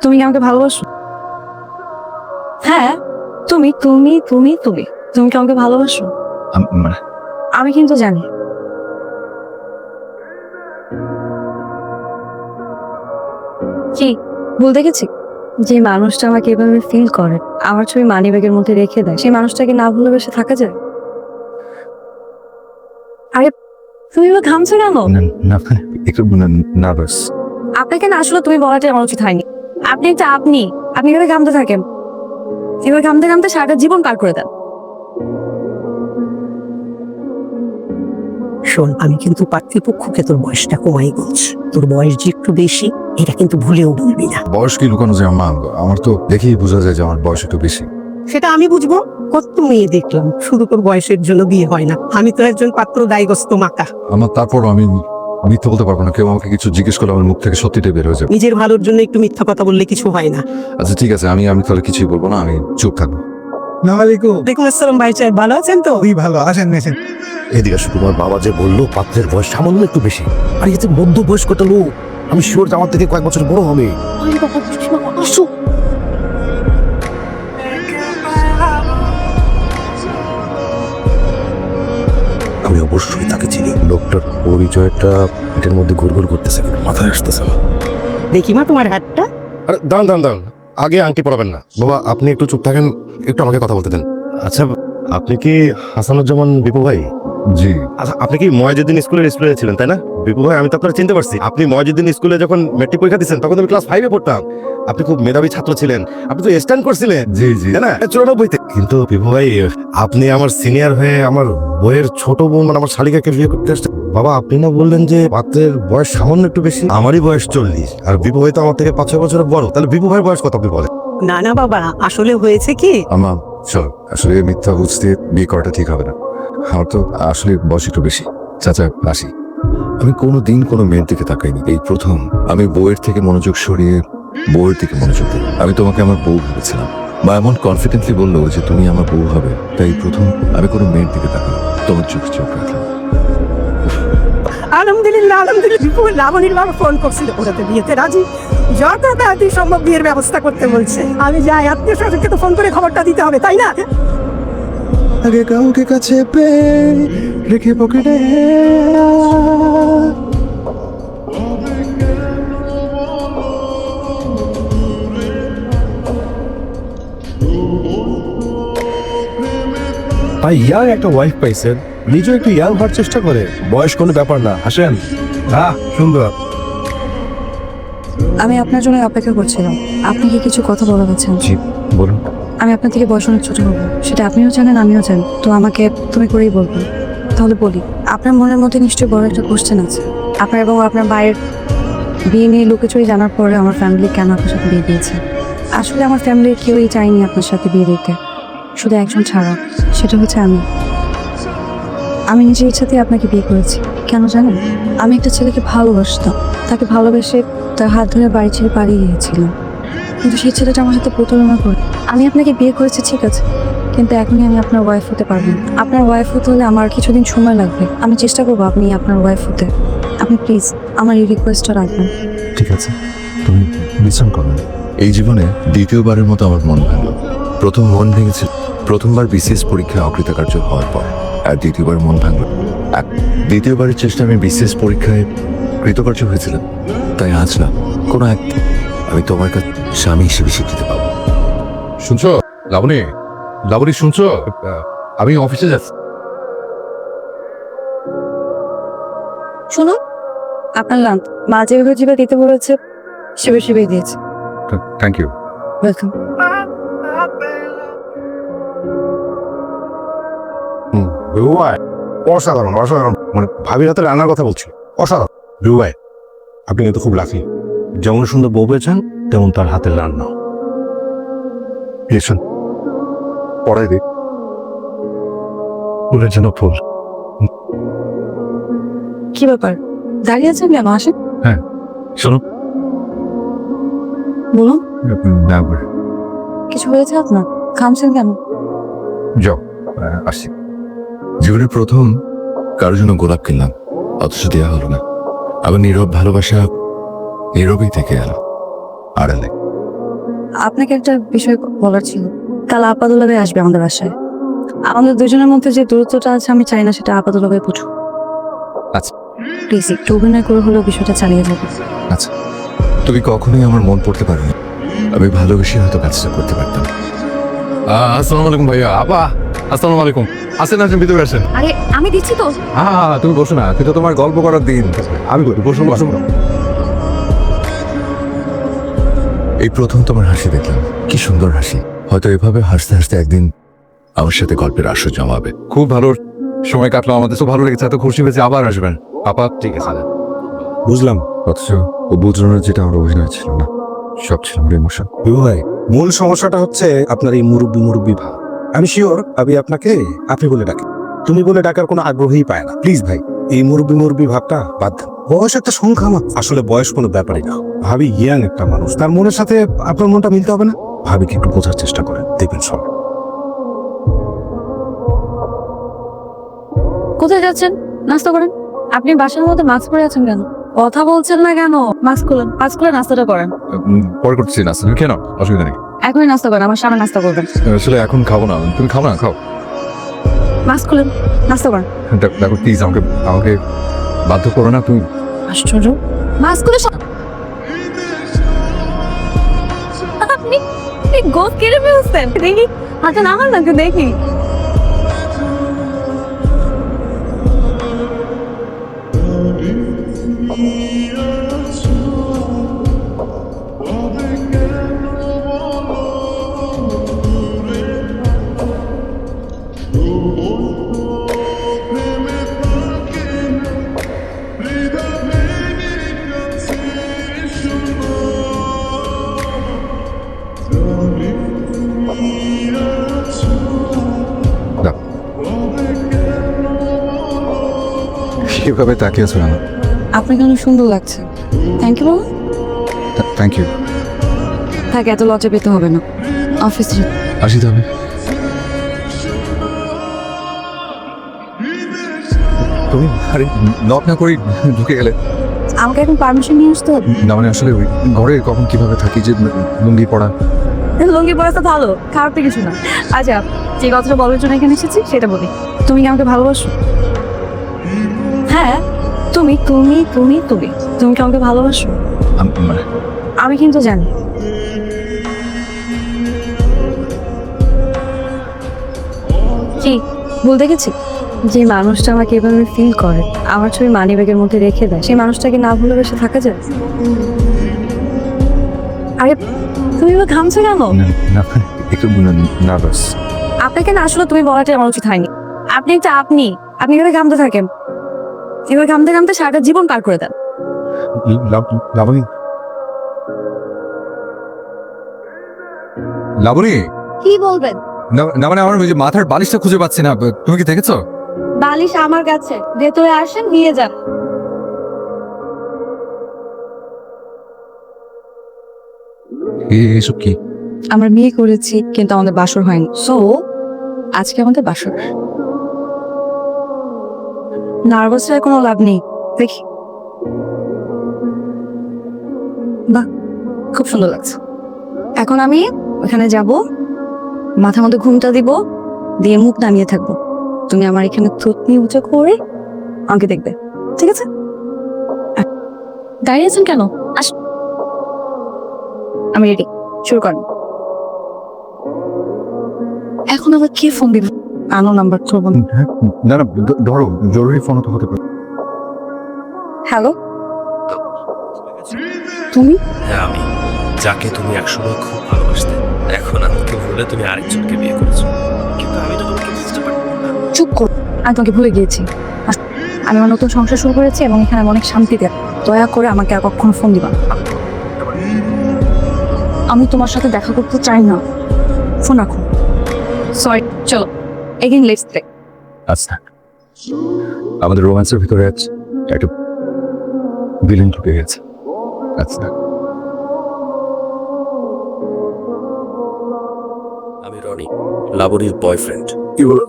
তুমি কি আমাকে ভালোবাসো? হ্যাঁ, তুমি তুমি তুমি তুমি তুমি কি আমাকে ভালোবাসো? মানে আমি কিন্তু জানি। কি ভুল দেখেছি? যে মানুষটা আমাকে এভাবে ফিল করে, আমার ছবি মানিব্যাগের মধ্যে রেখে দেয়, সেই মানুষটাকে না ভালোবেসে থাকা যায়? আরে তুমি এবার ঘামছো কেন? না একটু নার্ভাস। আপনাকে না আসলে তুমি বলাটাই আমার উচিত হয়নি। আপনি একটা আপনি আপনি এভাবে ঘামতে থাকেন, এবার ঘামতে ঘামতে সারাটা জীবন পার করে দেন। শোন, আমি কিন্তু পাত্রীপক্ষকে তোর বয়সটা কমাই বলছি। তোর বয়স যে একটু বেশি, এটা কিন্তু ভুলেও বলবি না। বয়স কি লুকানো যায় মা? আমার তো দেখেই বোঝা যায় যে আমার বয়স একটু বেশি। সেটা আমি বুঝবো। কত মেয়ে দেখলাম, শুধু তোর বয়সের জন্য বিয়ে হয় না। আমি তো একজন পাত্র দায়গ্রস্ত মাতা। আমার তারপর আমি মিথ্যে বলতে পারবো না। কেউ আমাকে কিছু জিজ্ঞেস করলে আমার মুখ থেকে সত্যিটাই বের হয়ে যাবে। নিজের ভালোর জন্য একটু মিথ্যা কথা বললে কিছু হয় না। আচ্ছা ঠিক আছে, আমি তাহলে কিছুই বলবো না, আমি চুপ থাকবো। ওয়ালাইকুম আসসালাম ভাই সাহেব, ভালো আছেন তো? ভালো আছেন নেছেন। এদিকে আসো, তোমার বাবা যে বললো পাত্রের বয়স সামান্য একটু বেশি, আর এতে মধ্য বয়স্কটা লোক, আমি শিওর আমার থেকে কয়েক বছর বড় হবে। আমি অবশ্যই তাকে চিনি। লোকটার পরিচয়টা এটার মধ্যে ঘুরঘুর করতেছে, মাথায় আসতেছে না। দেখি মা তোমার হাতটা। আরে দাঁড়ান দাঁড়ান দাঁড়ান, আগে আংটি পরাবেন না বাবা, আপনি একটু চুপ থাকেন, একটু আমাকে কথা বলতে দেন। আচ্ছা, আপনি কি হাসানুজ্জামান বিপু ভাই? জি। আচ্ছা, আপনি কি ময়াজুদ্দিন স্কুলের স্টুডেন্ট ছিলেন তাই না? বিপু ভাই, আমি তো আপনারা চিনতে পারছি। আপনি ময়াজুদ্দিন স্কুলে যখন মেট্রিক পরীক্ষা দিচ্ছেন তখন আমি ক্লাস 5-এ পড়তাম। আপনি খুব মেধাবী ছাত্র ছিলেন, আপনি তো স্ট্যান্ড করছিলেন। জি জি। তাই না? 94-তে। কিন্তু বিপু ভাই, আপনি আমার সিনিয়র হয়ে আমার বইয়ের ছোট বোন মানে আমার শালিকাকে বিয়ে করতে আসছেন। বাবা, আপনি না বললেন যে পাত্রের বয়স সামান্য একটু বেশি? আমারই বয়স 40, আর বিপু ভাই তো আমার থেকে 5-6 বছরের বড়। তাহলে বিপু ভাইয়ের বয়স কত আপনি বলেন? না না বাবা, আসলে হয়েছে কি, আমার চল, আসলে মিথ্যা বুঝতে বিয়ে করাটা ঠিক হবে না। আমার তো আসলে বয়স একটু বেশি। চাচা আসি। আমি কোনোদিন কোনো মেয়ের দিকে তাকাইনি, এই প্রথম আমি বউয়ের থেকে মনোযোগ সরিয়ে বউয়ের দিকে মনোযোগ দিই। আমি তোমাকে আমার বউ ভেবেছিলাম, বা এমন কনফিডেন্টলি বললো যে তুমি আমার বউ হবে, তাই প্রথম আমি কোনো মেয়ের দিকে তাকাই, তোমার চোখে চোখ রাখলাম। আলহামদুলিল্লাহ আলহামদুলিল্লাহ। লাবণীর বাবা ফোন করছিল, ওরা তো বিয়েতে রাজি, যত তাড়াতাড়ি সম্ভব বিয়ের ব্যবস্থা করতে বলছে। আমি যাই, আত্মীয় স্বজনকে তো ফোন করে খবরটা দিতে হবে, তাই না? আগে কাউকে কাছে পেয়ে রেখে পকেটে ভাই, ইয়ার একটা ওয়াইফ পাইছেন, নিজেও একটু ইয়ার হওয়ার চেষ্টা করে। বয়স কোনো ব্যাপার না, আসেন। সুন্দর। আমি আপনার জন্য অপেক্ষা করছিলাম। আপনি কি কিছু কথা বলা যাচ্ছেন? জি বলুন। আমি আপনার থেকে বয়স অনেক ছোট হবো, সেটা আপনিও জানেন আমিও জানি, তো আমাকে তুমি করেই বলবেন। তাহলে বলি, আপনার মনের মধ্যে নিশ্চয়ই বড় একটা কোশ্চেন আছে। আপনার এবং আপনার ভাইয়ের বিয়ে নিয়ে লুকোচুরি জানার পরে আমার ফ্যামিলি কেন আপনার সাথে বিয়ে দিয়েছে? আসলে আমার ফ্যামিলির কেউই চায়নি আপনার সাথে বিয়ে দিতে, শুধু একজন ছাড়া, সেটা হচ্ছে আমি। আমি নিজের ইচ্ছাতেই আপনাকে বিয়ে করেছি। কেন জানেন? আমি একটা ছেলেকে ভালোবাসতাম, তাকে ভালোবেসে তার হাত ধরে বাড়ি ছেড়ে পালিয়ে গিয়েছিলাম, কিন্তু সেই ছেলেটা আমার সাথে প্রতারণা করে। আমি আপনাকে বিয়ে করেছি ঠিক আছে, কিন্তু এখনই আমি আপনার ওয়াইফ হতে পারবো না। আপনার ওয়াইফ হতে হলে আমার কিছুদিন সময় লাগবে। আমি চেষ্টা করবো আপনি আপনার ওয়াইফ হতে। আপনি প্লিজ আমার এই রিকোয়েস্টটা রাখবেন। ঠিক আছে, তুমি বিশ্রাম করো। এই জীবনে দ্বিতীয়বারের মতো আমার মন ভাঙলো। প্রথম মন ভেঙেছে প্রথমবার বিসিএস পরীক্ষায় অকৃতকার্য হওয়ার পর, আর দ্বিতীয়বার মন ভাঙলো দ্বিতীয়বারের চেষ্টা আমি বিসিএস পরীক্ষায় কৃতকার্য হয়েছিলাম। তাই আজ না, কোনো এক আমি তোমার কাছে স্বামী হিসেবে স্বীকৃতি পাবো। শুনছো লাবণী? লাবণী শুনছো? আমি অফিসে যাচ্ছি। শুনুন, আপনার লাঞ্চ মা যেভাবে যেভাবে দিতে বলেছে সেভাবে সেভাবে দিয়েছে। Thank you. ওয়েলকাম। অসাধারণ অসাধারণ, মানে ভাবির হাতে রান্নার কথা বলছি, অসাধারণ। বিপু ভাই, আপনি কিন্তু খুব লাকি। যেমন সুন্দর বউ পেয়েছেন, তেমন তার হাতের রান্না। এসন পড়াই দিক, ফুলের যেন ফুল। কি ব্যাপার, দাঁড়িয়ে আছেন কেন? আসেন। শোনো, বলুন, না কিছু হয়েছে আপনার? খামছেন কেন? যাও, আসছি। জীবনের প্রথম কারোর জন্য গোলাপ কিনলাম, অথচ দেওয়া হলো না। আবার নীরব ভালোবাসা নীরবেই থেকে গেল, আড়ালে। আপনাকে একটা বিষয় বলার ছিল। কাল আপাদুল্লাভাই আসবে আমাদের বাসায়। আমাদের দুজনের মধ্যে যে দূরত্বটা আছে আমি চাই না সেটা আপাদুল্লাভাই বুঝুক। আচ্ছা। প্লিজ একটু অভিনয় করে হলেও বিষয়টা চালিয়ে যাবে। আচ্ছা, তুমি কখনোই আমার মন পড়তে পারো না। আমি ভালোবেসে হয়তো কাজটা করতে পারতাম। আসসালামু আলাইকুম ভাইয়া। আপা, আসসালামু আলাইকুম। আসেন আসেন, ভিতরে আসেন। আরে আমি দিচ্ছি তো। হ্যাঁ, তুমি বসো না, কিন্তু তোমার গল্প করার দিন। আমি বসো বসো। এই প্রথম তোমার হাসি দেখলাম, কি সুন্দর হাসি। হয়তো এভাবে হাসতে হাসতে একদিন আমার সাথে গল্পের আসর জমাবে। খুব ভালো সময় কাটলো আমাদের, তো ভালো লেগেছে, এত খুশি হয়েছে। আবার আসবেন আপা। ঠিক আছে। বুঝলাম। অথচ ও বুঝলো যেটা আমার অভিনয় ছিল না, সব ছিল আমার ইমোশন। বিভু ভাই, মূল সমস্যাটা হচ্ছে আপনার এই মুরব্বি ভাব। আমি শিওর আমি আপনাকে আপনি বলে ডাকি, তুমি বলে ডাকার কোনো আগ্রহই পায় না। প্লিজ ভাই, এই মুরব্বি ভাবটা বাদ দেন। বয়স একটা সংখ্যা মাত্র। আসলে বয়স কোনো ব্যাপারই না। ভাবি ইয়াং একটা মানুষ, তার মনের সাথে আপনার মনটা মিলতে হবে না? ভাবিকে একটু বোঝার চেষ্টা করেন, দেখবেন সব। কোথায় যাচ্ছেন? নাস্তা করেন। আপনি বাসার মধ্যে মাস্ক পরে আছেন কেন? কথা বলছেন না কেন? মাস্ক খুলে নাস্তাটা করেন। পরে করতেছি না, তুমি কেন? অসুবিধা নেই। এখনই নাস্তা করেন, আমার সামনে নাস্তা করবেন। আসলে এখন খাবো না, তুমি খাও না, খাও। মাস্ক খুলেন, নাস্তা করেন। দেখো প্লিজ, আমাকে আমাকে বাধ্য করো না তুমি। আশ্চর্য, মাস্ক খুলে আপনি গোস কেড়ে ফেলছেন। দেখি হাতে নামান না, দেখি। দাও। কিভাবে তাকিয়ে আছো কেন? আপনাকে অনেক সুন্দর লাগছে। থ্যাংক ইউ বাবা। Thank you. থাক, এত লজ্জা পেতে হবে না। অফিসে আসি তবে। তুমি আরে নক না করেই ঢুকে গেলে। আমাকে এখন পারমিশন নিয়ে আসতে হবে। না মানে আসলে ওই ঘরে কখন কিভাবে থাকি যে লুঙ্গি পড়া। লুঙ্গি পরা তো ভালো, খারাপ তো কিছু না। আচ্ছা, যে কথাটা বলার জন্য এখানে এসেছি সেটা বলি। তুমি কি আমাকে ভালোবাসো? হ্যাঁ, তুমি তুমি তুমি তুমি তুমি কি আমাকে ভালোবাসো? মানে আমি কিন্তু জানি। কি ভুল দেখেছি? যে মানুষটা আমাকে এভাবে ফিল করে, আমার ছবি মানিব্যাগের মধ্যে রেখে দেয়, সেই মানুষটাকে না ভালোবেসে থাকা যায়? আরে তুমি এবার ঘামছো কেন? না একটু নার্ভাস। আপনাকে না আসলে তুমি বলাটাই আমার উচিত হয়নি। আপনি আপনি এভাবে ঘামতে থাকেন, এবার ঘামতে ঘামতে সারাটা জীবন পার করে দেন। লাবণী, লাবণী। কি বলবেন? না মানে আমার ওই যে মাথার বালিশটা খুঁজে পাচ্ছি না, তুমি কি দেখেছো? বালিশ আমার কাছে, ভেতরে আসেন নিয়ে যান। এসব কি? আমরা বিয়ে করেছি কিন্তু আমাদের বাসর হয়নি, সো আজকে আমাদের বাসর। নার্ভাস হয়ে কোনো লাভ নেই। দেখি, বাহ খুব সুন্দর লাগছে। এখন আমি ওখানে যাব, মাথার মধ্যে ঘুমটা দিব, দিয়ে মুখ নামিয়ে থাকবো। তুমি আমার এখানে থুতনি উঁচু করে আমাকে দেখবে, ঠিক আছে? দাঁড়িয়ে আছেন কেন? আস, আমি রেডি, শুরু করেন। এখন আবার কে ফোন দিবে? আনো নাম্বার তো। না ধরো, জরুরি ফোন তো হতে পারে। হ্যালো, তুমি? হ্যাঁ আমি, যাকে তুমি একসময় খুব ভালোবাসতে, এখন আমাকে ভুলে তুমি আরেকজনকে বিয়ে করেছো। কিন্তু আমি তো তোমাকে বুঝতে পারি না। চুপ কর, আমি তোমাকে ভুলে গিয়েছি। আমি আমার নতুন সংসার শুরু করেছি এবং এখানে আমি অনেক শান্তিতে। দয়া করে আমাকে আর কখনো ফোন দিবা না। আমি তোমার সাথে দেখা করতে চাই না, ফোন রাখো। সরি, চলো এগেইন লেটস প্লে। আচ্ছা, আমাদের রোম্যান্সের ভিতরে আছে একটা ভিলেন ঢুকে গেছে। আচ্ছা, আমি রনি, লাবণীর বয়ফ্রেন্ড। কি বলো?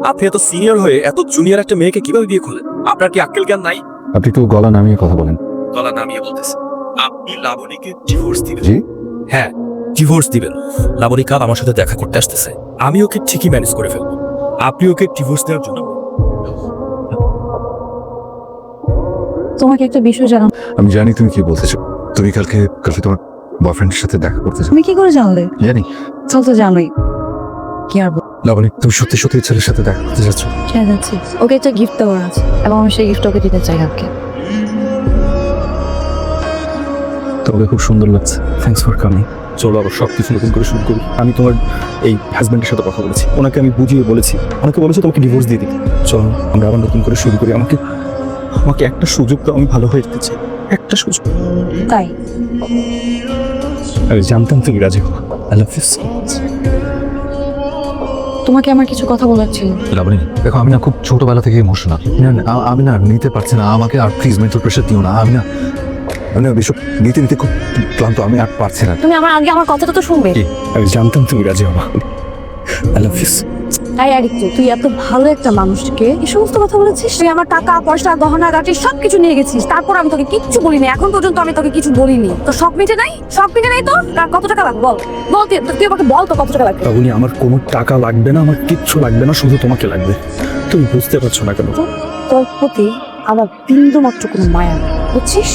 আপনি এত সিনিয়র হয়ে এত জুনিয়র একটা মেয়েকে কিভাবে বিয়ে করলেন? আপনার কি আক্কেল জ্ঞান নাই? আপনি একটু গলা নামিয়ে কথা বলেন। গলা নামিয়ে বলতেছে আপনি লাবণীকে ডিভোর্স দিবেন? জি। হ্যাঁ, ডিভোর্স দিবেন। লাবণী কাল আমার সাথে দেখা করতে আসতেছে, আমি ওকে ঠিকই ম্যানেজ করে ফেলবো। আপনি ওকে ডিভোর্স দেওয়ার জন্য তোমাকে একটা বিষয় জানাম। আমি জানি তুমি কি বলতে চাও। তুমি কালকে তোমার বয়ফ্রেন্ডের সাথে দেখা করতে চাও। তুমি কি করে জানলে? জানি। চল তো জানোই। কি আর লাবণী, তুমি সত্যি সত্যি এই ছেলের সাথে দেখা করতে যাচ্ছ? খেয়ে যাচ্ছি। ওকে একটা গিফট দেওয়ার আছে এবং আমি সেই গিফট ওকে দিতে চাই আজকে। তোমাকে খুব সুন্দর লাগছে। Thanks for coming. চলো আবার সব কিছু নতুন করে শুরু করি। আমি তোমার এই হাজব্যান্ডের সাথে কথা বলেছি, ওনাকে আমি বুঝিয়ে বলেছি, ওনাকে বলেছি তোমাকে ডিভোর্স দিয়ে দিতে। চলো আমরা আবার নতুন করে শুরু করি। আমাকে আমাকে একটা সুযোগ তো, আমি ভালো হয়ে যেতে চাই, একটা সুযোগ। তাই আমি জানতাম তুমি রাজি হো। I love you so much. তোমাকে আমার কিছু কথা বলার ছিল। লাবণী, দেখো আমি না খুব ছোটবেলা থেকে ইমোশনাল। আমি না নিতে পারছি না, আমাকে আর প্লিজ মেন্টাল প্রেশার দিও না। আমি না এসব নিতে নিতে খুব ক্লান্ত, আমি আর পারছি না। তুমি আমার আগে আমার কথাটা তো শুনবে। আমি জানতাম তুমি রাজি হবা। I love you. তাই আদিত্য, তুই এত ভালো একটা মানুষকে এই সমস্ত কথা বলেছিস। তুই আমার টাকা পয়সা গহনা গাটি সবকিছু নিয়ে গেছিস, তারপর আমি তোকে কিচ্ছু বলিনি। এখন পর্যন্ত আমি তোকে কিছু বলিনি। তো সব মিটে নাই? সব মিটে নাই তো? আর কত টাকা লাগবে বল? বল তুই আমাকে বল তো কত টাকা লাগবে। বাবুনি, আমার কোনো টাকা লাগবে না, আমার কিচ্ছু লাগবে না, শুধু তোমাকে লাগবে। তুমি বুঝতে পারছো না কেন? তোর প্রতি আমার বিন্দু মাত্র কোনো মায়া নেই, বুঝছিস?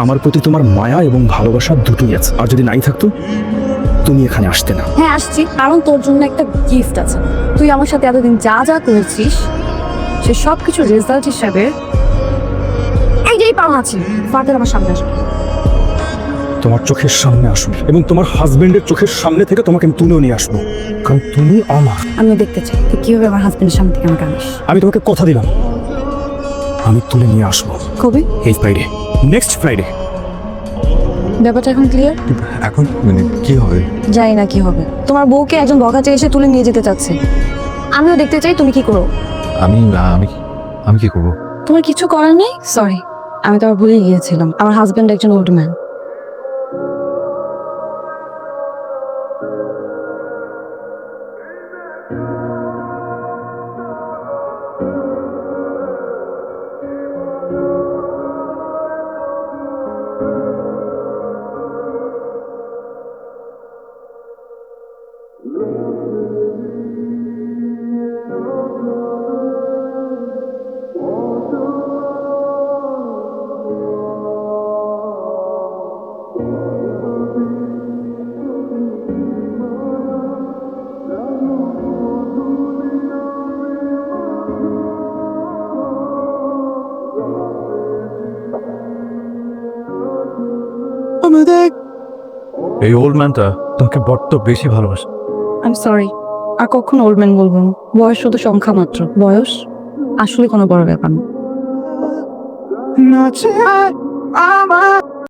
আমার প্রতি তোমার মায়া এবং ভালোবাসা দুটোই আছে। আর যদি নাই থাকতো তুমি এখানে আসতে না। হ্যাঁ আসছি, কারণ তোর জন্য একটা গিফট আছে। তুই আমার সাথে এতদিন যা যা করেছিস সে সব কিছু রেজাল্ট হিসাবে এই যেই পাওনা আছে ফাদের আমার সামনে আসবে। তোমার চোখের সামনে আসবে এবং তোমার হাজবেন্ডের চোখের সামনে থেকে তোমাকে আমি তুলেও নিয়ে আসবো, কারণ তুমি আমার। আমি দেখতে চাই তুই কিভাবে আমার হাজবেন্ডের সামনে থেকে আমাকে আনিস। আমি তোমাকে কথা দিলাম, আমি তুলে নিয়ে আসবো কবে? এই ফ্রাইডে, নেক্সট ফ্রাইডে। ব্যাপারটা এখন ক্লিয়ার? এখন মানে কি হবে? জানি না কি হবে। তোমার বউকে একজন বখাটে এসে তুলে নিয়ে যেতে চাচ্ছে। আমিও দেখতে চাই তুমি কি করো। আমি আমি কি করবো? তোমার কিছু করার নেই? সরি, আমি তো আবার ভুলে গিয়েছিলাম আমার হাজবেন্ড একজন ওল্ড ম্যান। এই ওল্ড ম্যানটা তোমাকে বড্ড বেশি ভালোবাসে। আই এম সরি, আর কখনো ওল্ড ম্যান বলবো না। বয়স শুধু সংখ্যা মাত্র, বয়স আসলে কোনো বড় ব্যাপার না। নাচে আমার